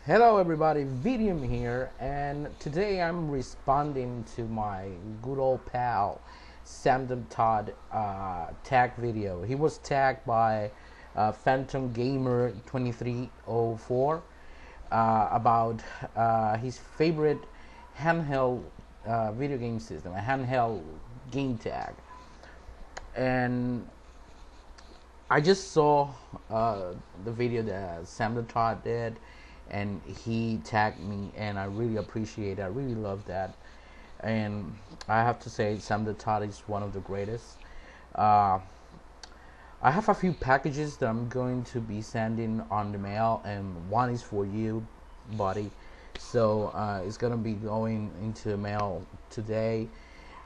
Hello everybody, VIDIUM here, and today I'm responding to my good old pal sandamtod tag video. He was tagged by PhantomGamer2304 about his favorite handheld video game system, a handheld game tag. And I just saw the video that sandamtod did, and he tagged me, and I really appreciate it. I really love that, and I have to say sandamtod is one of the greatest. I have a few packages that I'm going to be sending on the mail, and one is for you, buddy. So it's gonna be going into the mail today.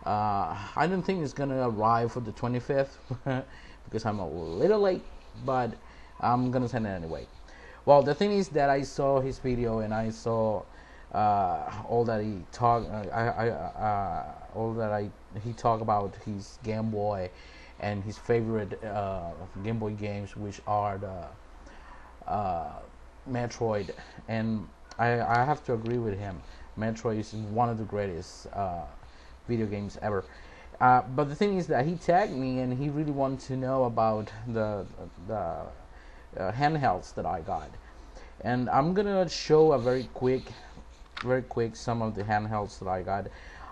I don't think it's gonna arrive for the 25th because I'm a little late, but I'm gonna send it anyway. Well, the thing is that I saw his video, and I saw all that he talked. He talked about his Game Boy and his favorite Game Boy games, which are the Metroid. And I have to agree with him. Metroid is one of the greatest video games ever. But the thing is that he tagged me, and he really wanted to know about the handhelds that I got, and I'm gonna show a very quick some of the handhelds that I got.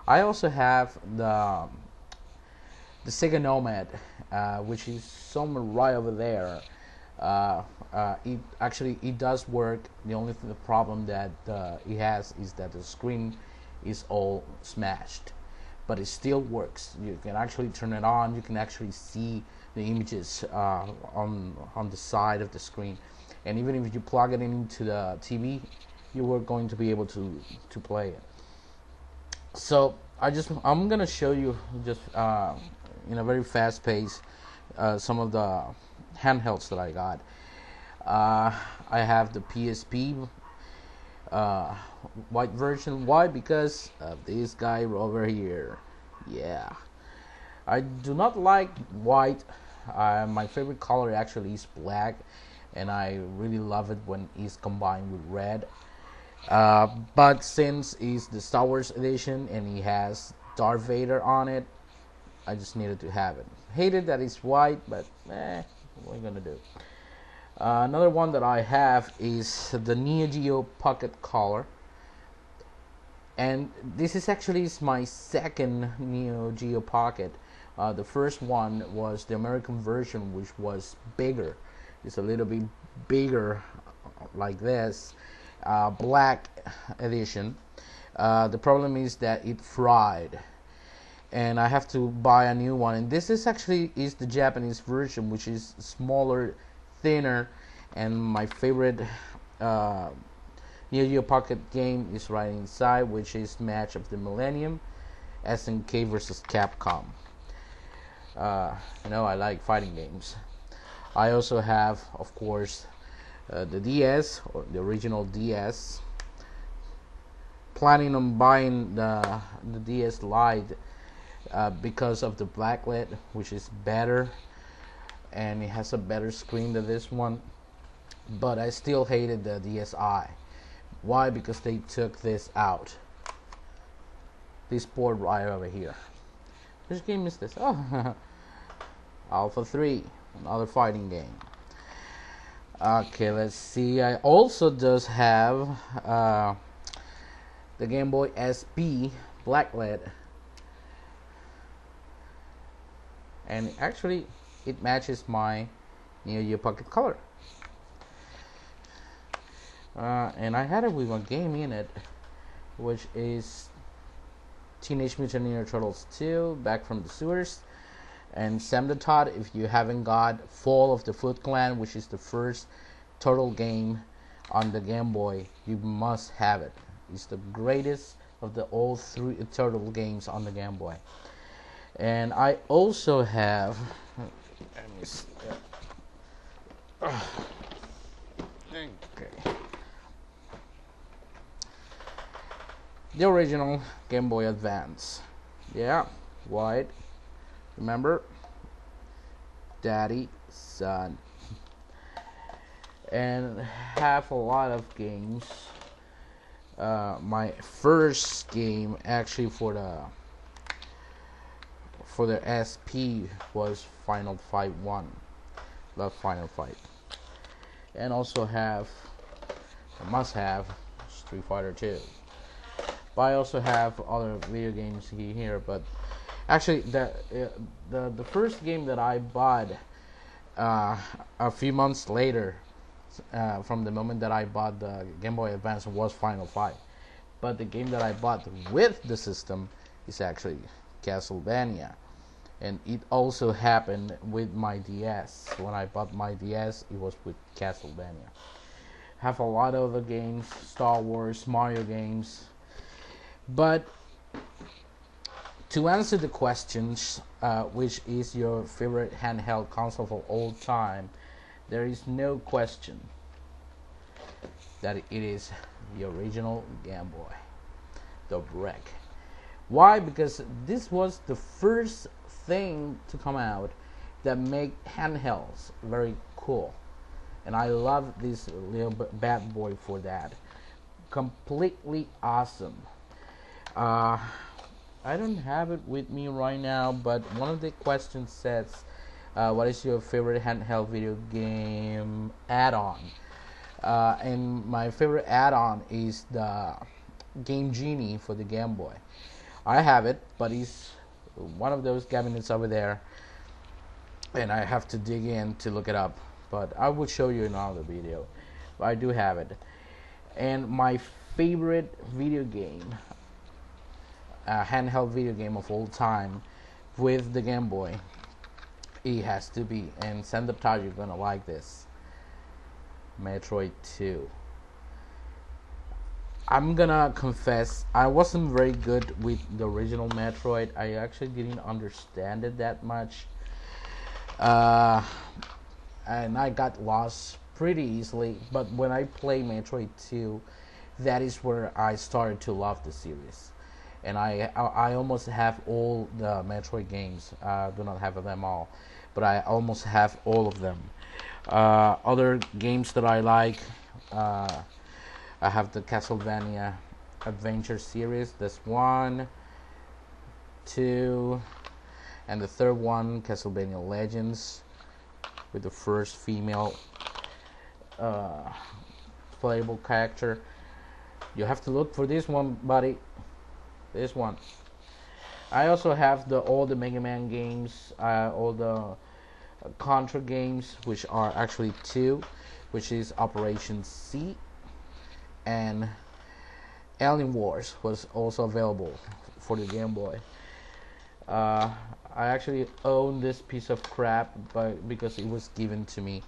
I also have the Sega Nomad, which is somewhere right over there. It does work. The only the problem that it has is that the screen is all smashed, but it still works. You can actually turn it on. You can actually see the images on the side of the screen, and even if you plug it into the TV, you are going to be able to play it. So I'm gonna show you just in a very fast pace some of the handhelds that I got. I have the PSP white version. Why? Because of this guy over here. Yeah, I do not like white. My favorite color actually is black, and I really love it when it's combined with red. But since it's the Star Wars edition and he has Darth Vader on it, I just needed to have it. Hated that it's white, but what are you gonna do? Another one that I have is the Neo Geo Pocket Color, and this is actually my second Neo Geo Pocket. The first one was the American version, which was bigger. It's a little bit bigger, like this, black edition. The problem is that it fried, and I have to buy a new one. And this is actually the Japanese version, which is smaller, thinner, and my favorite Neo Geo Pocket game is right inside, which is Match of the Millennium, SNK versus Capcom. I like fighting games. I also have, of course, the DS, or the original DS. Planning on buying the DS Lite because of the backlit, which is better, and it has a better screen than this one. But I still hated the DSi. Why? Because they took this out. This port right over here. Which game is this? Oh, Alpha 3, another fighting game. Okay, let's see. I also does have the Game Boy SP blacklit, and actually it matches my Neo Geo Pocket Color. And I had it with a game in it, which is Teenage Mutant Ninja Turtles 2, Back from the Sewers. And sandamtod, if you haven't got Fall of the Foot Clan, which is the first turtle game on the Game Boy, you must have it. It's the greatest of the all three turtle games on the Game Boy. And I also have, the original Game Boy Advance. Yeah, white. Remember? Daddy, son. and have a lot of games. My first game actually for the SP was Final Fight 1. Love Final Fight. And also must have Street Fighter 2. But I also have other video games here, but actually the first game that I bought a few months later from the moment that I bought the Game Boy Advance was Final Fight. But the game that I bought with the system is actually Castlevania. And it also happened with my DS. When I bought my DS, it was with Castlevania. Have a lot of other games, Star Wars, Mario games. But to answer the questions, which is your favorite handheld console of all time, there is no question that it is the original Game Boy, the brick. Why? Because this was the first thing to come out that make handhelds very cool, and I love this little bad boy for that. Completely awesome. I don't have it with me right now, but one of the questions says, what is your favorite handheld video game add-on? And my favorite add-on is the Game Genie for the Game Boy. I have it, but it's one of those cabinets over there, and I have to dig in to look it up, but I will show you in another video. But I do have it. And my favorite video game, handheld video game of all time with the Game Boy, it has to be, and sandamtod, you're gonna like this, Metroid 2. I'm gonna confess, I wasn't very good with the original Metroid. I actually didn't understand it that much, and I got lost pretty easily. But when I play Metroid 2, that is where I started to love the series. And I almost have all the Metroid games. Do not have them all, but I almost have all of them. Other games that I like, I have the Castlevania Adventure series. There's 1, 2, and the third one, Castlevania Legends, with the first female playable character. You have to look for this one, buddy. This one. I also have all the Mega Man games, all the Contra games, which are actually 2, which is Operation C, and Alien Wars was also available for the Game Boy. I actually own this piece of crap because it was given to me,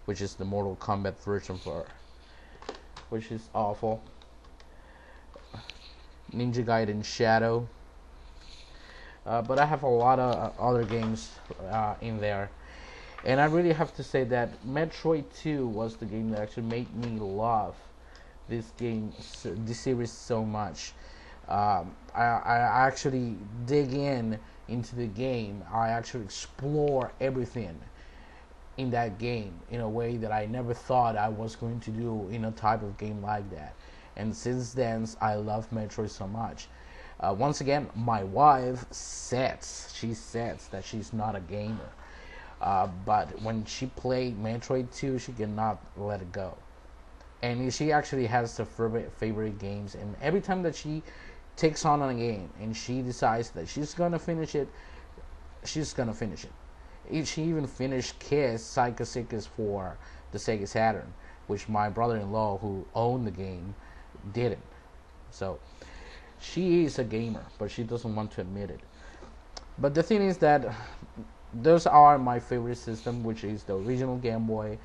which is the Mortal Kombat version which is awful. Ninja Gaiden Shadow. But I have a lot of other games in there. And I really have to say that Metroid 2 was the game that actually made me love this series so much. I actually dig into the game. I actually explore everything in that game in a way that I never thought I was going to do in a type of game like that. And since then, I love Metroid so much. Once again, my wife says that she's not a gamer. But when she played Metroid 2, she cannot let it go. And she actually has her favorite games. And every time that she takes on a game and she decides that she's going to finish it, she's going to finish it. She even finished Kiss Psycho-Circus for the Sega Saturn, which my brother-in-law, who owned the game, didn't. So she is a gamer, but she doesn't want to admit it. But the thing is that those are my favorite system, which is the original Game Boy,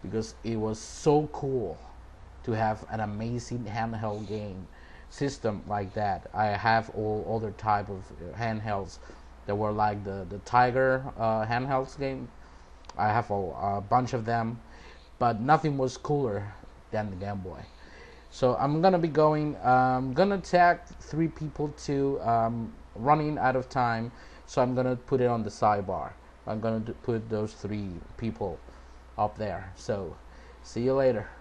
because it was so cool to have an amazing handheld game system like that. I have all other type of handhelds that were like the Tiger handhelds game. I have a bunch of them, but nothing was cooler than the Game Boy. So I'm gonna be gonna tag 3 people to running out of time, so I'm gonna put it on the sidebar. I'm gonna put those 3 people up there. So See you later.